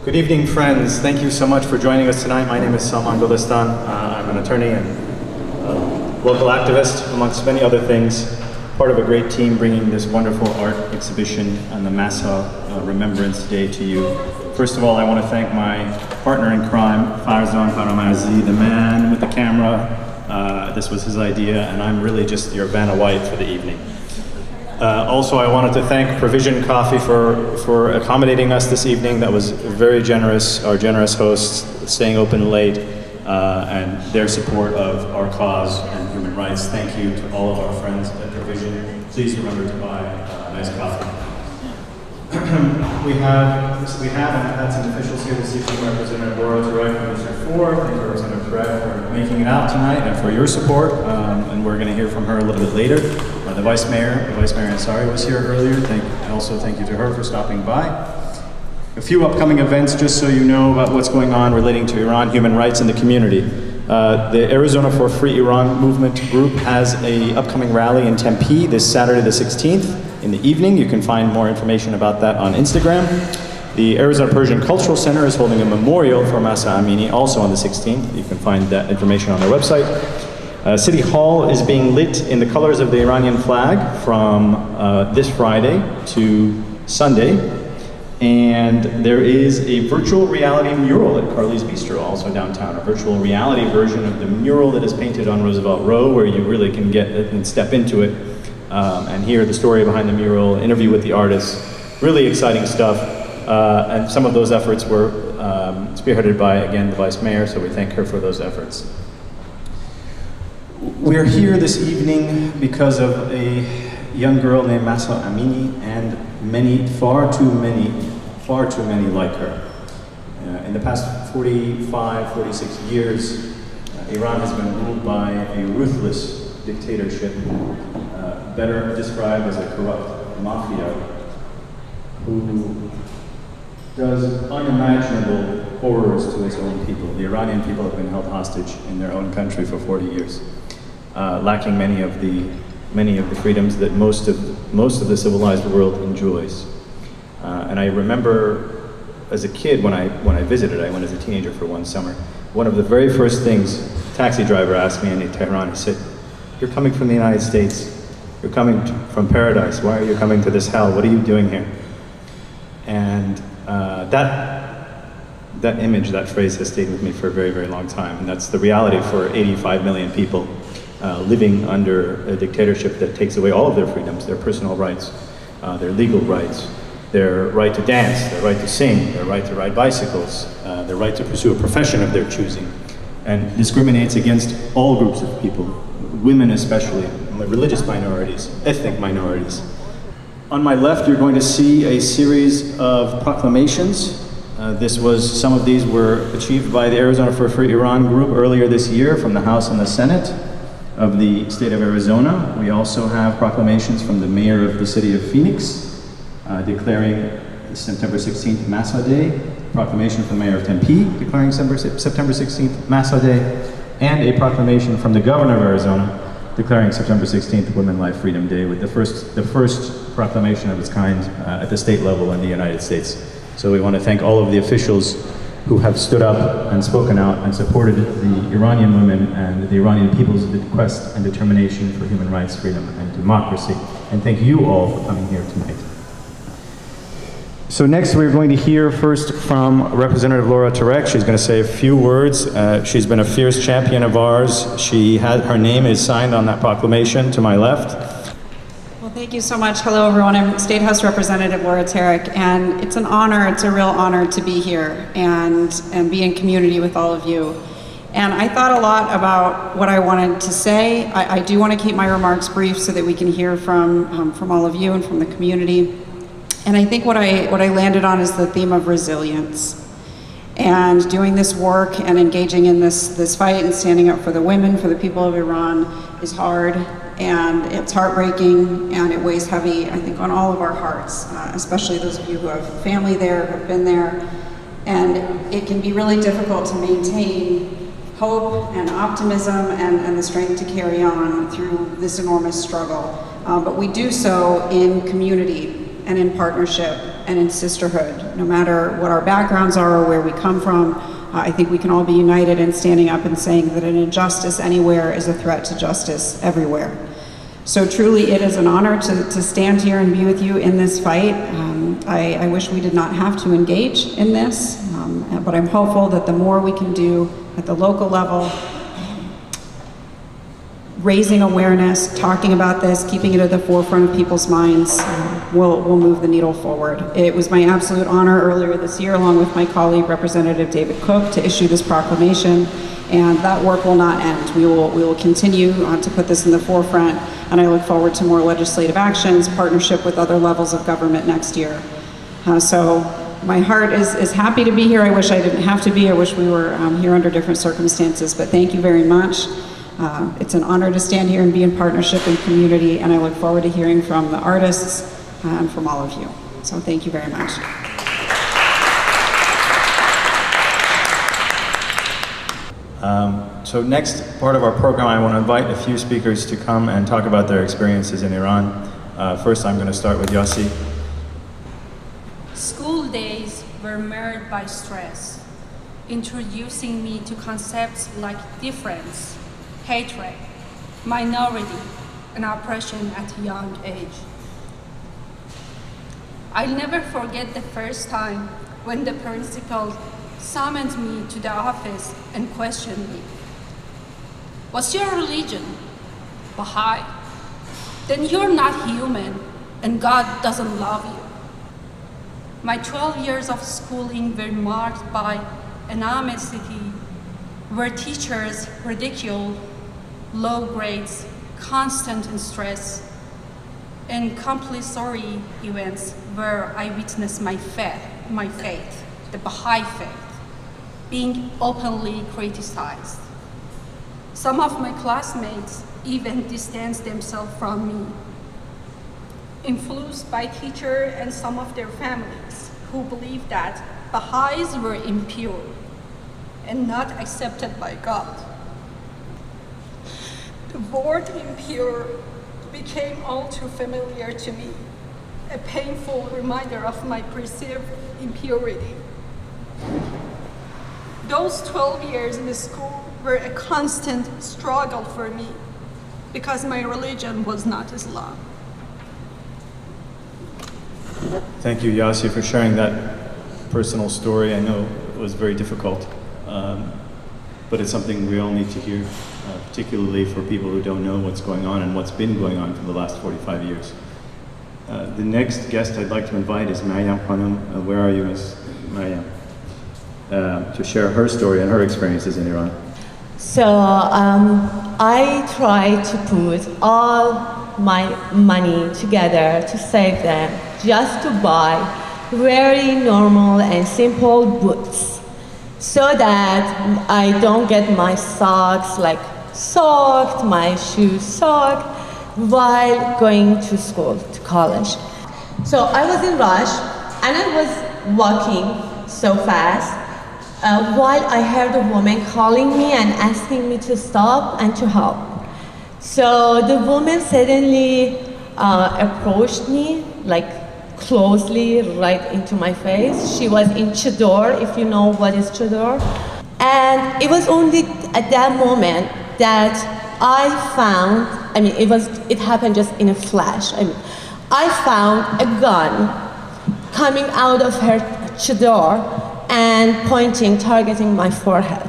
Good evening, friends. Thank you so much for joining us tonight. My name is Salman Gulistan. I'm an attorney and local activist, amongst many other things. Part of a great team bringing this wonderful art exhibition on the Mahsa Remembrance Day to you. First of all, I want to thank my partner in crime, Farzan, the man with the camera. This was his idea, and I'm really just your Vanna White for the evening. Also, I wanted to thank Provision Coffee for accommodating us this evening. That was very generous, our generous hosts staying open late, and their support of our cause and human rights. Thank you to all of our friends at Provision. Please remember to buy nice coffee. we have and had some officials here this evening, Representative Laura Turek from District 4. Thank you, Representative Turek, for making it out tonight and for your support. And we're going to hear from her a little bit later. The Vice Mayor Ansari was here earlier. Also thank you to her for stopping by. A few upcoming events, just so you know about what's going on relating to Iran human rights in the community. The Arizona for Free Iran movement group has an upcoming rally in Tempe this Saturday the 16th in the evening. You can find more information about that on Instagram. The Arizona Persian Cultural Center is holding a memorial for Mahsa Amini also on the 16th. You can find that information on their website. City Hall is being lit in the colors of the Iranian flag from this Friday to Sunday. And there is a virtual reality mural at Carly's Bistro, also downtown, a virtual reality version of the mural that is painted on Roosevelt Row, where you really can get and step into it and hear the story behind the mural, interview with the artists. Really exciting stuff. And some of those efforts were spearheaded by, again, the Vice Mayor, so we thank her for those efforts. We're here this evening because of a young girl named Mahsa Amini and far too many like her. In the past 45, 46 years, Iran has been ruled by a ruthless dictatorship, better described as a corrupt mafia, who does unimaginable horrors to its own people. The Iranian people have been held hostage in their own country for 40 years, lacking many of the freedoms that most of the civilized world enjoys. And I remember as a kid when I visited, I went as a teenager for one summer, one of the very first things a taxi driver asked me in Tehran, he said, "You're coming from the United States. You're coming from paradise. Why are you coming to this hell? What are you doing here?" And that image, that phrase has stayed with me for a very, very long time. And that's the reality for 85 million people living under a dictatorship that takes away all of their freedoms, their personal rights, their legal rights, their right to dance, their right to sing, their right to ride bicycles, their right to pursue a profession of their choosing, and discriminates against all groups of people, women especially, religious minorities, ethnic minorities. On my left, you're going to see a series of proclamations. Some of these were achieved by the Arizona for Free Iran group earlier this year from the House and the Senate of the state of Arizona. We also have proclamations from the mayor of the city of Phoenix, declaring September 16th Mahsa Day, proclamation from the mayor of Tempe, declaring September 16th Mahsa Day, and a proclamation from the governor of Arizona, declaring September 16th Women, Life, Freedom Day, with the first proclamation of its kind at the state level in the United States. So we want to thank all of the officials who have stood up and spoken out and supported the Iranian women and the Iranian people's quest and determination for human rights, freedom, and democracy. And thank you all for coming here tonight. So next we're going to hear first from Representative Laura Turek. She's going to say a few words. She's been a fierce champion of ours. Her name is signed on that proclamation to my left. Well, thank you so much. Hello, everyone. I'm State House Representative Laura Turek, and it's an honor, it's a real honor to be here and be in community with all of you. And I thought a lot about what I wanted to say. I do want to keep my remarks brief so that we can hear from all of you and from the community. And I think what I landed on is the theme of resilience. And doing this work and engaging in this fight and standing up for the women, for the people of Iran is hard, and it's heartbreaking, and it weighs heavy, I think, on all of our hearts, especially those of you who have family there, have been there. And it can be really difficult to maintain hope and optimism and the strength to carry on through this enormous struggle. But we do so in community and in partnership and in sisterhood. No matter what our backgrounds are or where we come from, I think we can all be united in standing up and saying that an injustice anywhere is a threat to justice everywhere. So truly it is an honor to stand here and be with you in this fight. I wish we did not have to engage in this, but I'm hopeful that the more we can do at the local level, raising awareness, talking about this, keeping it at the forefront of people's minds, will move the needle forward. It was my absolute honor earlier this year, along with my colleague, Representative David Cook, to issue this proclamation, and that work will not end. We will continue to put this in the forefront, and I look forward to more legislative actions, partnership with other levels of government next year. So my heart is happy to be here. I wish I didn't have to be. I wish we were here under different circumstances, but thank you very much. It's an honor to stand here and be in partnership and community, and I look forward to hearing from the artists and from all of you. So thank you very much. So next part of our program, I want to invite a few speakers to come and talk about their experiences in Iran. First, I'm going to start with Yossi. School days were marred by stress, introducing me to concepts like difference, hatred, minority, and oppression at a young age. I'll never forget the first time when the principal summoned me to the office and questioned me. What's your religion? Baha'i. Then you're not human and God doesn't love you. My 12 years of schooling were marked by animosity, where teachers ridiculed, low grades, constant stress, and compulsory events where I witnessed my faith, the Baha'i faith, being openly criticized. Some of my classmates even distanced themselves from me, influenced by teachers and some of their families who believed that Baha'is were impure and not accepted by God. The word impure became all too familiar to me, a painful reminder of my perceived impurity. Those 12 years in the school were a constant struggle for me because my religion was not Islam. Thank you, Yossi, for sharing that personal story. I know it was very difficult, but it's something we all need to hear, particularly for people who don't know what's going on and what's been going on for the last 45 years. The next guest I'd like to invite is Maryam Khanum. Where are you, Ms. Maryam? To share her story and her experiences in Iran. So I try to put all my money together to save them, just to buy very normal and simple boots, so that I don't get my socks like soaked, my shoes soaked, while going to school, to college. So I was in rush, and I was walking so fast, while I heard a woman calling me and asking me to stop and to help. So the woman suddenly approached me, like closely, right into my face. She was in chador, if you know what is chador. And it was only at that moment that I found, it happened just in a flash. I found a gun coming out of her chador and pointing, targeting my forehead.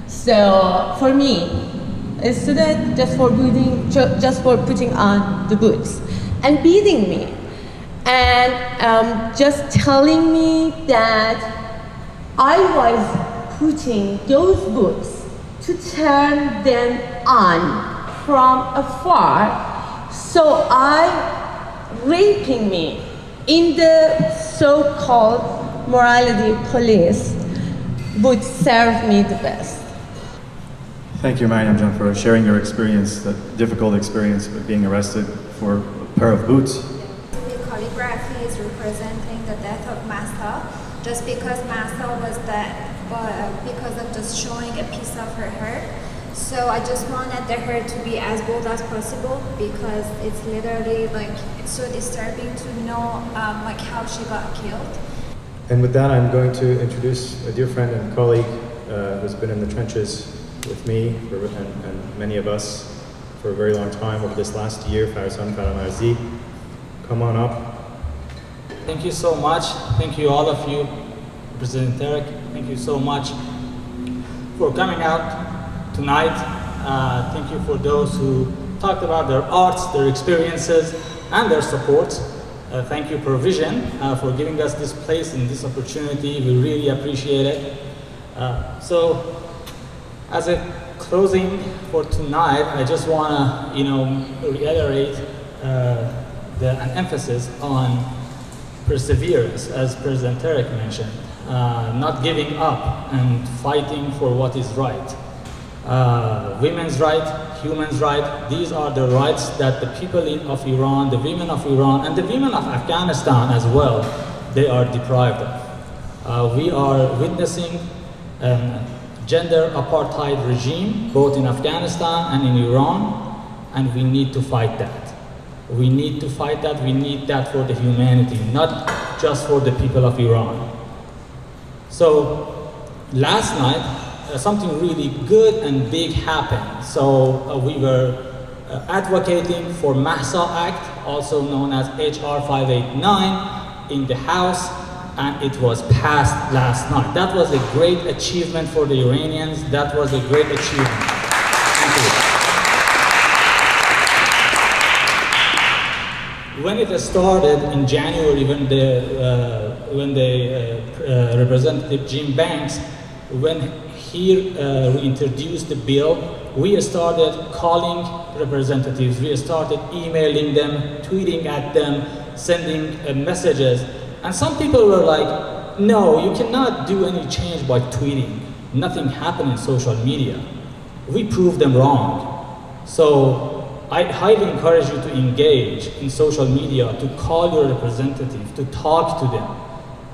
So for me, a student just for putting on the boots and beating me, and just telling me that I was putting those boots to turn them on from afar, so raping me in the so-called morality police would serve me the best. Thank you, Maryam Jan, for sharing your experience, the difficult experience of being arrested for a pair of boots. The calligraphy is representing the death of Mahsa, just because Mahsa was dead, but because of just showing a piece of her hair. So I just wanted her to be as bold as possible because it's literally like, it's so disturbing to know like how she got killed. And with that, I'm going to introduce a dear friend and colleague who's been in the trenches with me and many of us for a very long time over this last year, Farzan. Come on up. Thank you so much. Thank you all of you, President Tarek. Thank you so much for coming out tonight. Thank you for those who talked about their arts, their experiences, and their support. Thank you, Provision, for giving us this place and this opportunity. We really appreciate it. So, as a closing for tonight, I just want to, reiterate an emphasis on perseverance, as President Tarek mentioned, not giving up and fighting for what is right. Women's right, human rights, these are the rights that the people of Iran, the women of Iran, and the women of Afghanistan as well, they are deprived of. We are witnessing a gender apartheid regime, both in Afghanistan and in Iran, and we need to fight that. We need to fight that, we need that for the humanity, not just for the people of Iran. So, last night, something really good and big happened. So we were advocating for Mahsa Act, also known as HR 589, in the House, and it was passed last night. That was a great achievement for the Iranians. That was a great achievement. Thank you. When it started in January, when the Representative Jim Banks, when he introduced the bill, we started calling representatives, we started emailing them, tweeting at them, sending messages. And some people were like, no, you cannot do any change by tweeting. Nothing happened in social media. We proved them wrong. So I highly encourage you to engage in social media, to call your representative, to talk to them.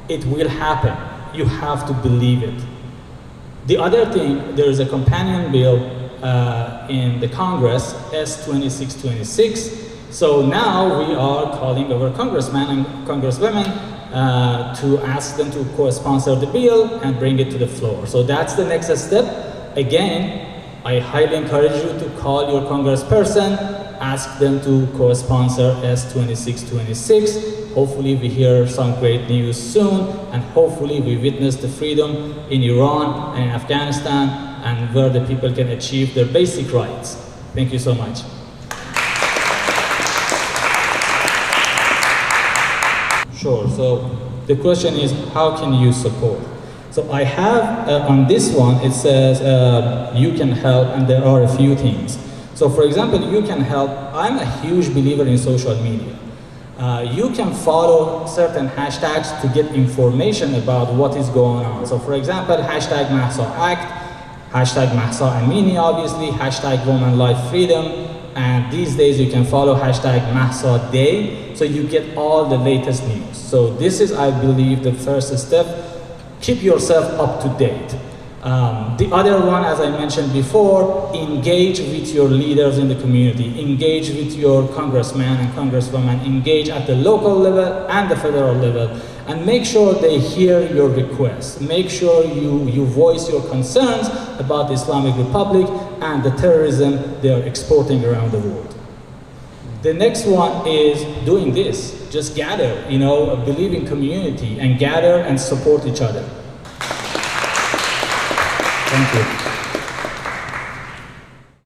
It will happen. You have to believe it. The other thing, there is a companion bill in the Congress, S-2626. So now we are calling our congressmen and congresswomen to ask them to co-sponsor the bill and bring it to the floor. So that's the next step. Again, I highly encourage you to call your congressperson, ask them to co-sponsor S-2626. Hopefully we hear some great news soon, and hopefully we witness the freedom in Iran and in Afghanistan, and where the people can achieve their basic rights. Thank you so much. Sure, so the question is, how can you support? So I have, on this one, it says, you can help, and there are a few things. So for example, you can help. I'm a huge believer in social media. You can follow certain hashtags to get information about what is going on. So for example, hashtag Mahsa Act, hashtag Mahsa Amini, obviously, hashtag Women Life Freedom, and these days you can follow hashtag Mahsa Day, so you get all the latest news. So this is, I believe, the first step. Keep yourself up to date. The other one, as I mentioned before, engage with your leaders in the community, engage with your congressman and congresswoman, engage at the local level and the federal level, and make sure they hear your requests. Make sure you voice your concerns about the Islamic Republic and the terrorism they are exporting around the world. The next one is doing this. Just gather, believe in community and gather and support each other. Thank you.